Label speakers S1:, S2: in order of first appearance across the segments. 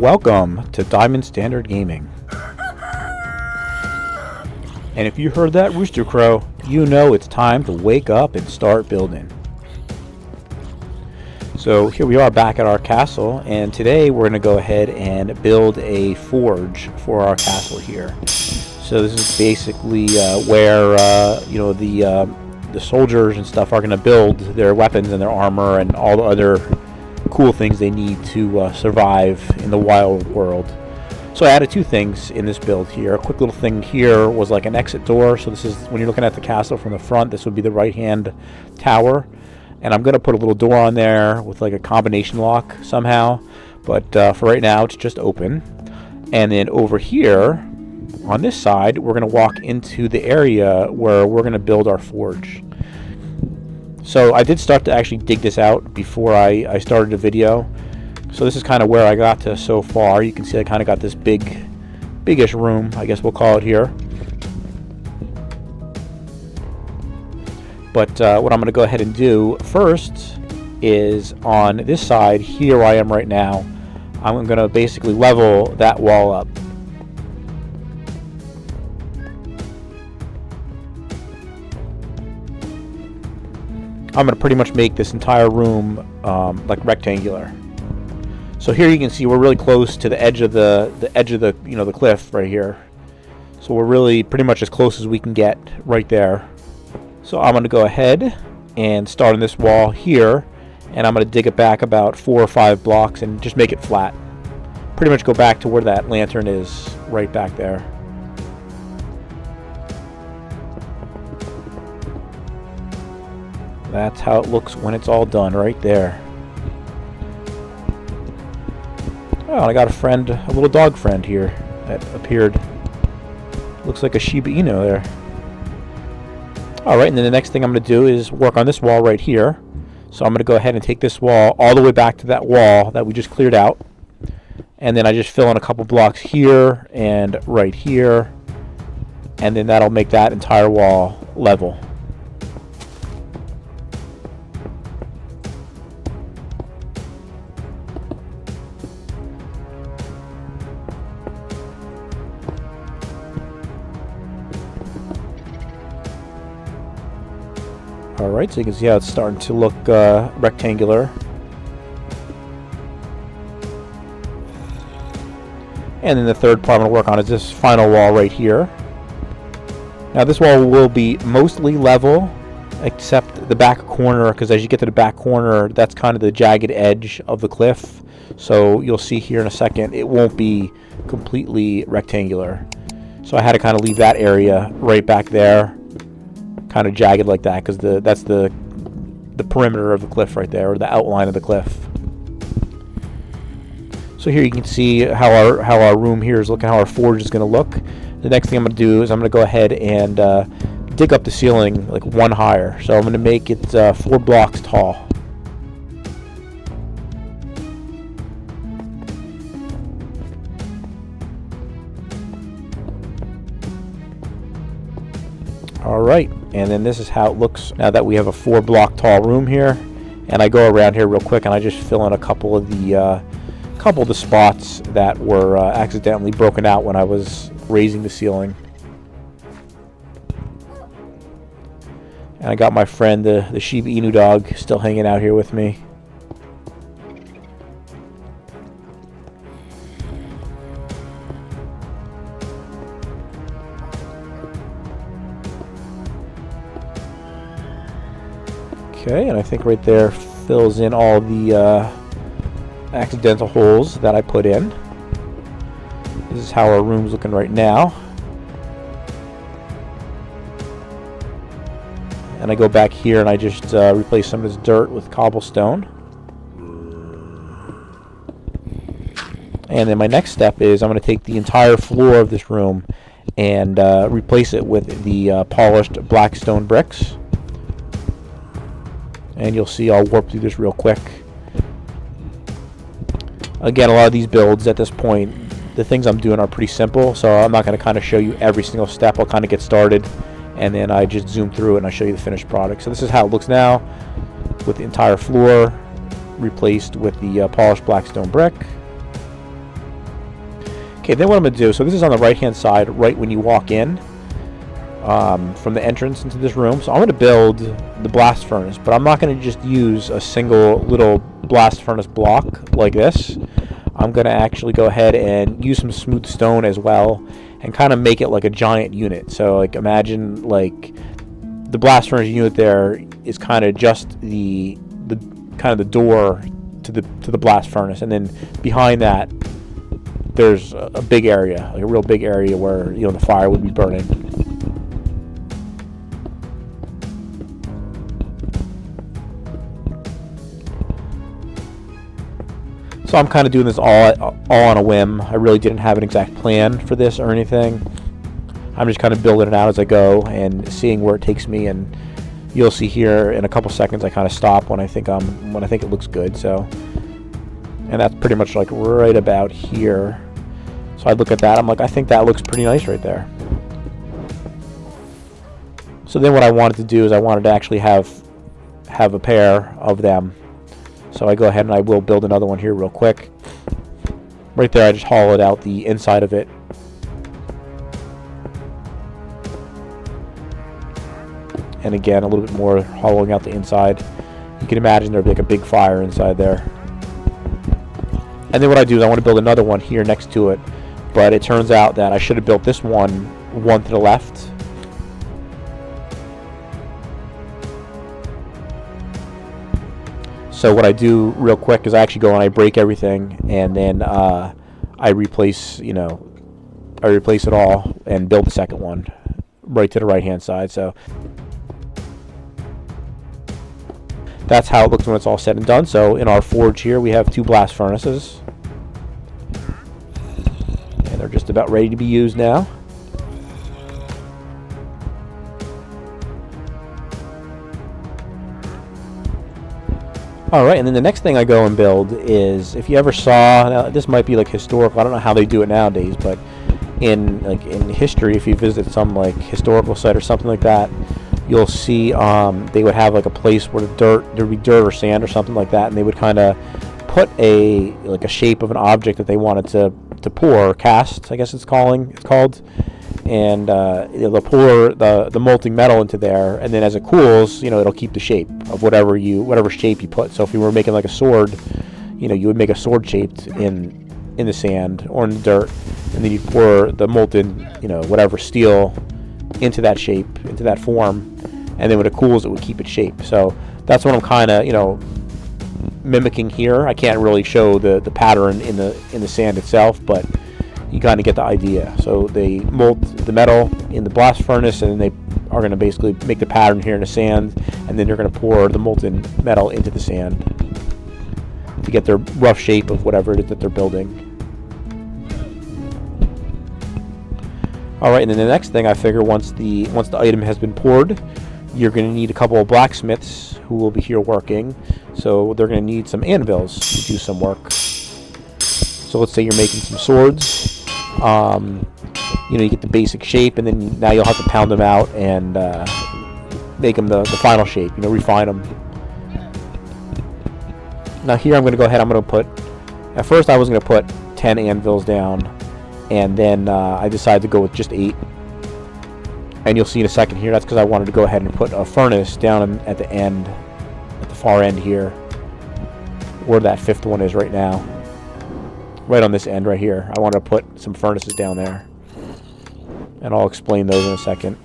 S1: Welcome to Diamond.Standard.Gaming. And if you heard that rooster crow, you know it's time to wake up and start building. So here we are back at our castle, and today we're going to go ahead and build a forge for our castle here. So this is basically where the soldiers and stuff are going to build their weapons and their armor and all the other cool things they need to survive in the wild world. So I added two things in this build here. A quick little thing here was like an exit door. So this is when you're looking at the castle from the front, this would be the right hand tower. And I'm going to put a little door on there with like a combination lock somehow. But for right now, it's just open. And then over here on this side, we're going to walk into the area where we're going to build our forge. So I did start to actually dig this out before I started the video. So this is kind of where I got to so far. You can see I kind of got this biggish room, I guess we'll call it here. But what I'm going to go ahead and do first is on this side, here where I am right now, I'm going to basically level that wall up. I'm going to pretty much make this entire room like rectangular. So here you can see we're really close to the edge of the cliff right here. So we're really pretty much as close as we can get right there. So I'm going to go ahead and start on this wall here, and I'm going to dig it back about 4 or 5 blocks and just make it flat. Pretty much go back to where that lantern is, right back there. That's how it looks when it's all done, right there. Oh, I got a little dog friend here that appeared. Looks like a Shiba Inu there. Alright, and then the next thing I'm going to do is work on this wall right here. So I'm going to go ahead and take this wall all the way back to that wall that we just cleared out. And then I just fill in a couple blocks here and right here. And then that'll make that entire wall level. Alright, so you can see how it's starting to look rectangular. And then the third part I'm going to work on is this final wall right here. Now this wall will be mostly level, except the back corner, because as you get to the back corner, that's kind of the jagged edge of the cliff. So you'll see here in a second, it won't be completely rectangular. So I had to kind of leave that area right back there kind of jagged like that, because that's the perimeter of the cliff right there, or the outline of the cliff. So here you can see how our room here is looking, how our forge is going to look. The next thing I'm going to do is I'm going to go ahead and dig up the ceiling like one higher. So I'm going to make it 4 blocks tall. Alright, and then this is how it looks now that we have a 4 block tall room here. And I go around here real quick and I just fill in a couple of the spots that were accidentally broken out when I was raising the ceiling. And I got my friend the Shiba Inu dog still hanging out here with me. Okay, and I think right there fills in all the accidental holes that I put in. This is how our room's looking right now. And I go back here and I just replace some of this dirt with cobblestone. And then my next step is I'm going to take the entire floor of this room and replace it with the polished black stone bricks. And you'll see I'll warp through this real quick. Again, a lot of these builds at this point, the things I'm doing are pretty simple, so I'm not going to kind of show you every single step. I'll kind of get started, and then I just zoom through it and I show you the finished product. So this is how it looks now, with the entire floor replaced with the polished black stone brick. Okay, then what I'm going to do, so this is on the right-hand side, right when you walk in from the entrance into this room. So I'm going to build the blast furnace, but I'm not going to just use a single little blast furnace block like this. I'm going to actually go ahead and use some smooth stone as well and kind of make it like a giant unit. So like imagine like the blast furnace unit there is kind of just the door to the blast furnace, and then behind that there's a big area, like a real big area where the fire would be burning. So I'm kind of doing this all on a whim. I really didn't have an exact plan for this or anything. I'm just kind of building it out as I go and seeing where it takes me, and you'll see here in a couple seconds I kind of stop when I think it looks good. So, and that's pretty much like right about here. So I look at that, I'm like, I think that looks pretty nice right there. So then what I wanted to do is I wanted to actually have a pair of them. So I go ahead and I will build another one here real quick. Right there I just hollowed out the inside of it. And again, a little bit more hollowing out the inside. You can imagine there'd be like a big fire inside there. And then what I do is I want to build another one here next to it. But it turns out that I should have built this one to the left. So what I do real quick is I actually go and I break everything, and then I replace it all and build the second one right to the right hand side. So that's how it looks when it's all said and done. So in our forge here we have 2 blast furnaces, and they're just about ready to be used now. Alright, and then the next thing I go and build is, if you ever saw, now this might be like historical, I don't know how they do it nowadays, but in history, if you visit some like historical site or something like that, you'll see they would have like a place where there would be dirt or sand or something like that, and they would kind of put a shape of an object that they wanted to pour, or cast, I guess it's called, and they'll pour the molten metal into there, and then as it cools, it'll keep the shape of whatever shape you put. So if you were making like a sword, you would make a sword shaped in the sand or in the dirt, and then you pour the molten whatever steel into that shape, into that form, and then when it cools it would keep its shape. So that's what I'm kind of mimicking here. I can't really show the pattern in the sand itself, but you kind of get the idea. So they mold the metal in the blast furnace, and then they are going to basically make the pattern here in the sand, and then they're going to pour the molten metal into the sand to get their rough shape of whatever it is that they're building. Alright, and then the next thing I figure, once the item has been poured, you're going to need a couple of blacksmiths who will be here working. So they're going to need some anvils to do some work. So let's say you're making some swords. You get the basic shape, and then now you'll have to pound them out and make them the final shape, refine them. Now here I'm going to go ahead, at first I was going to put 10 anvils down, and then I decided to go with just 8. And you'll see in a second here, that's because I wanted to go ahead and put a furnace down at the end, at the far end here, where that 5th one is right now. Right on this end right here. I want to put some furnaces down there, and I'll explain those in a second.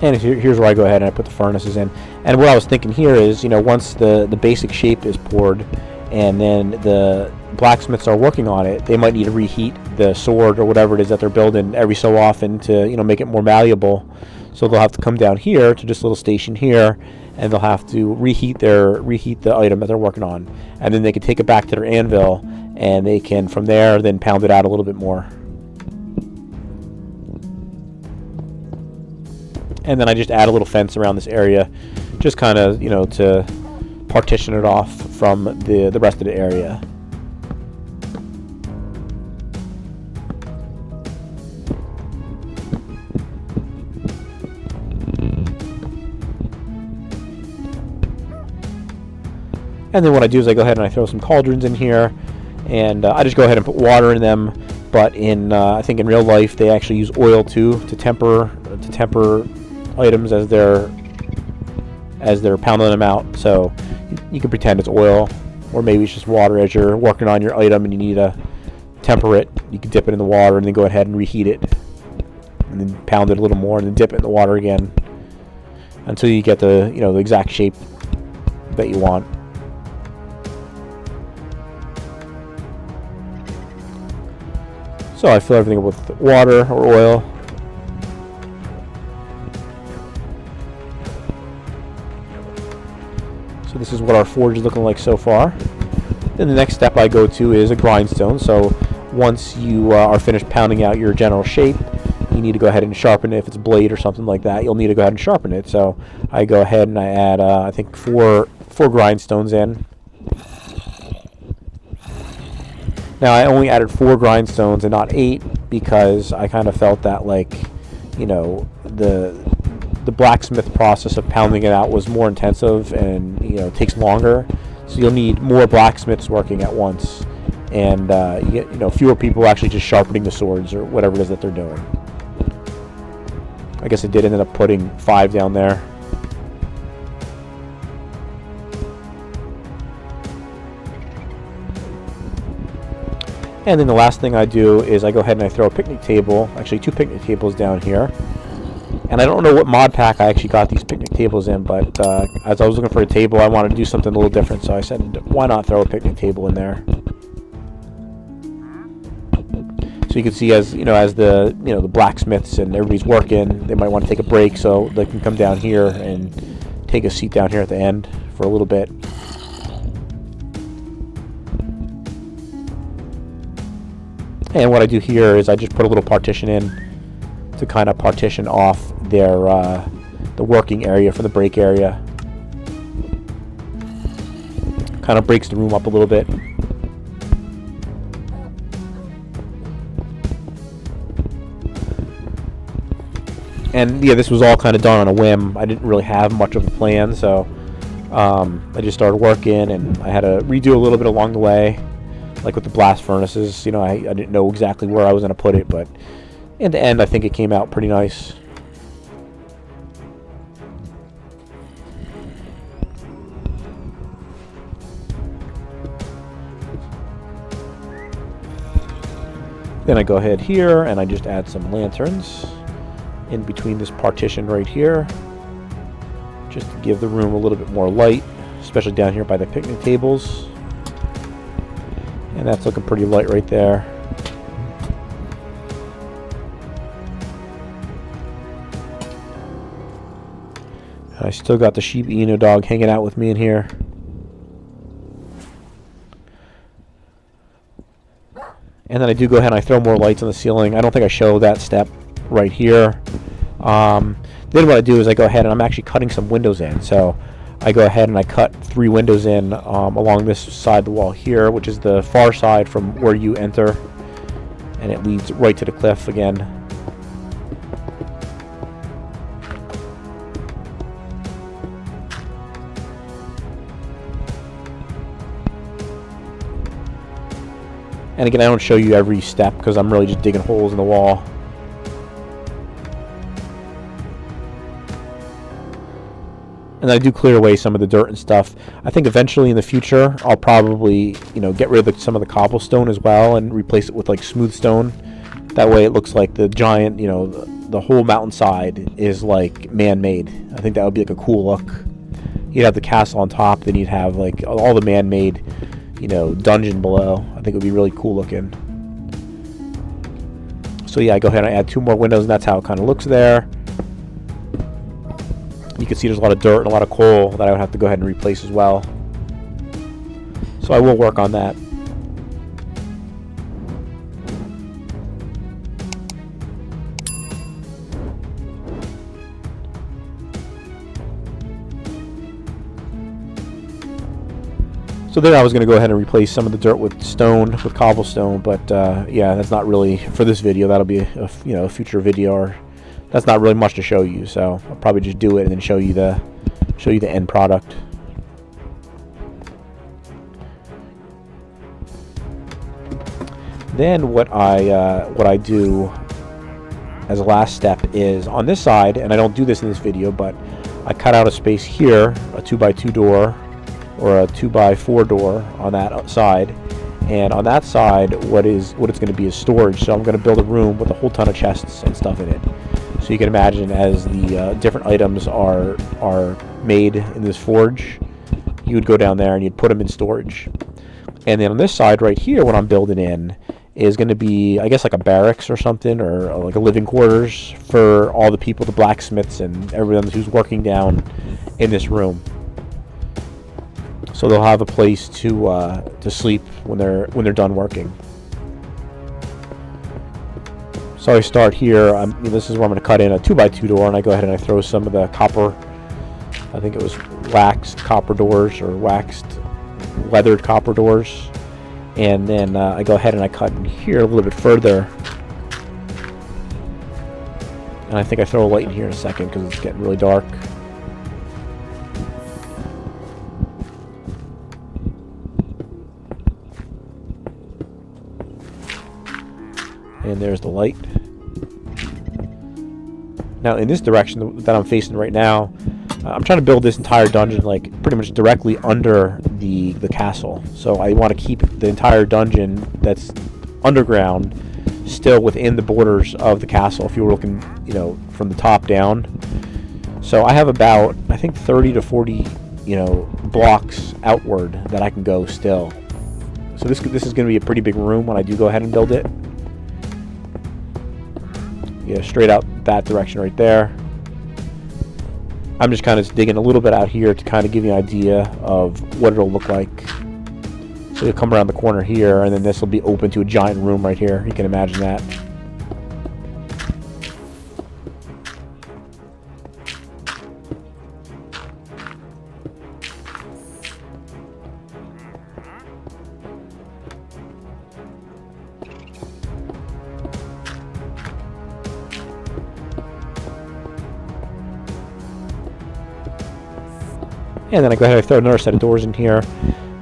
S1: And here's where I go ahead and I put the furnaces in. And what I was thinking here is, once the basic shape is poured, and then the blacksmiths are working on it, they might need to reheat the sword or whatever it is that they're building every so often to, make it more malleable. So they'll have to come down here to this little station here, and they'll have to reheat the item that they're working on. And then they can take it back to their anvil, and they can, from there, then pound it out a little bit more. And then I just add a little fence around this area, just kind of, you know, to partition it off from the rest of the area. And then what I do is I go ahead and I throw some cauldrons in here, and I just go ahead and put water in them. But in I think in real life they actually use oil too to temper items as they're pounding them out. So you can pretend it's oil, or maybe it's just water as you're working on your item and you need to temper it. You can dip it in the water and then go ahead and reheat it, and then pound it a little more and then dip it in the water again until you get the, you know, the exact shape that you want. So I fill everything up with water or oil. So this is what our forge is looking like so far. Then the next step I go to is a grindstone. So once you are finished pounding out your general shape, you need to go ahead and sharpen it. If it's a blade or something like that, you'll need to go ahead and sharpen it. So I go ahead and I add, I think, four grindstones in. Now I only added 4 grindstones and not 8 because I kind of felt that, like, you know, the blacksmith process of pounding it out was more intensive and, you know, takes longer. So you'll need more blacksmiths working at once, and you get, you know, fewer people actually just sharpening the swords or whatever it is that they're doing. I guess I did end up putting 5 down there. And then the last thing I do is I go ahead and I throw a picnic table, actually 2 picnic tables down here. And I don't know what mod pack I actually got these picnic tables in, but as I was looking for a table, I wanted to do something a little different, so I said, why not throw a picnic table in there? So you can see, as you know, as the blacksmiths and everybody's working, they might want to take a break, so they can come down here and take a seat down here at the end for a little bit. And what I do here is I just put a little partition in to kind of partition off their the working area from the break area. Kind of breaks the room up a little bit. And yeah, this was all kind of done on a whim. I didn't really have much of a plan, so I just started working, and I had to redo a little bit along the way. Like with the blast furnaces, you know, I didn't know exactly where I was going to put it, but in the end, I think it came out pretty nice. Then I go ahead here and I just add some lanterns in between this partition right here, just to give the room a little bit more light, especially down here by the picnic tables. And that's looking pretty light right there. And I still got the Shiba Inu dog hanging out with me in here. And then I do go ahead and I throw more lights on the ceiling. I don't think I show that step right here. Then what I do is I go ahead and I'm actually cutting some windows in. So I go ahead and I cut 3 windows in along this side of the wall here, which is the far side from where you enter, and it leads right to the cliff again. And again, I don't show you every step because I'm really just digging holes in the wall. And I do clear away some of the dirt and stuff. I think eventually in the future, I'll probably, you know, get rid of some of the cobblestone as well and replace it with like smooth stone. That way it looks like the giant, you know, the whole mountainside is like man-made. I think that would be like a cool look. You'd have the castle on top, then you'd have like all the man-made, you know, dungeon below. I think it would be really cool looking. So yeah, I go ahead and add 2 more windows, and that's how it kind of looks there. You can see there's a lot of dirt and a lot of coal that I would have to go ahead and replace as well. So I will work on that. So there I was going to go ahead and replace some of the dirt with stone, with cobblestone, but yeah, that's not really for this video. That'll be a future video, or that's not really much to show you. So I'll probably just do it and then show you the end product. Then what I do as a last step is on this side, and I don't do this in this video, but I cut out a space here, a 2x2 door or a 2x4 door on that side, and on that side what it's going to be is storage. So I'm going to build a room with a whole ton of chests and stuff in it. So you can imagine, as the different items are made in this forge, you would go down there and you'd put them in storage. And then on this side right here, what I'm building in is going to be, I guess, like a barracks or something, or like a living quarters for all the people, the blacksmiths and everyone who's working down in this room. So they'll have a place to sleep when they're done working. So I start here. This is where I'm going to cut in a 2x2 door, and I go ahead and I throw some of the copper, I think it was waxed copper doors or waxed leathered copper doors. And then I go ahead and I cut in here a little bit further. And I think I throw a light in here in a second because it's getting really dark. And there's the light. Now in this direction that I'm facing right now, I'm trying to build this entire dungeon like pretty much directly under the castle. So I want to keep the entire dungeon that's underground still within the borders of the castle, if you were looking, from the top down. So I have about, I think, 30 to 40, blocks outward that I can go still. So this is going to be a pretty big room when I do go ahead and build it. Yeah, straight out that direction right there. I'm just kind of digging a little bit out here to kind of give you an idea of what it'll look like. So you'll come around the corner here, and then this will be open to a giant room right here. You can imagine that. And then I go ahead and throw another set of doors in here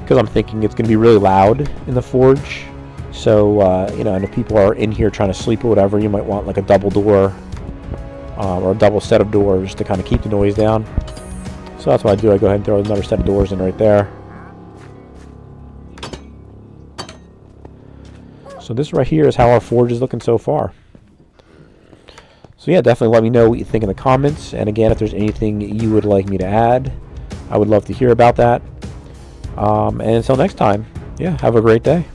S1: because I'm thinking it's going to be really loud in the forge. So, and if people are in here trying to sleep or whatever, you might want like a double door or a double set of doors to kind of keep the noise down. So that's what I do. I go ahead and throw another set of doors in right there. So this right here is how our forge is looking so far. So yeah, definitely let me know what you think in the comments. And again, if there's anything you would like me to add, I would love to hear about that. And until next time, yeah, have a great day.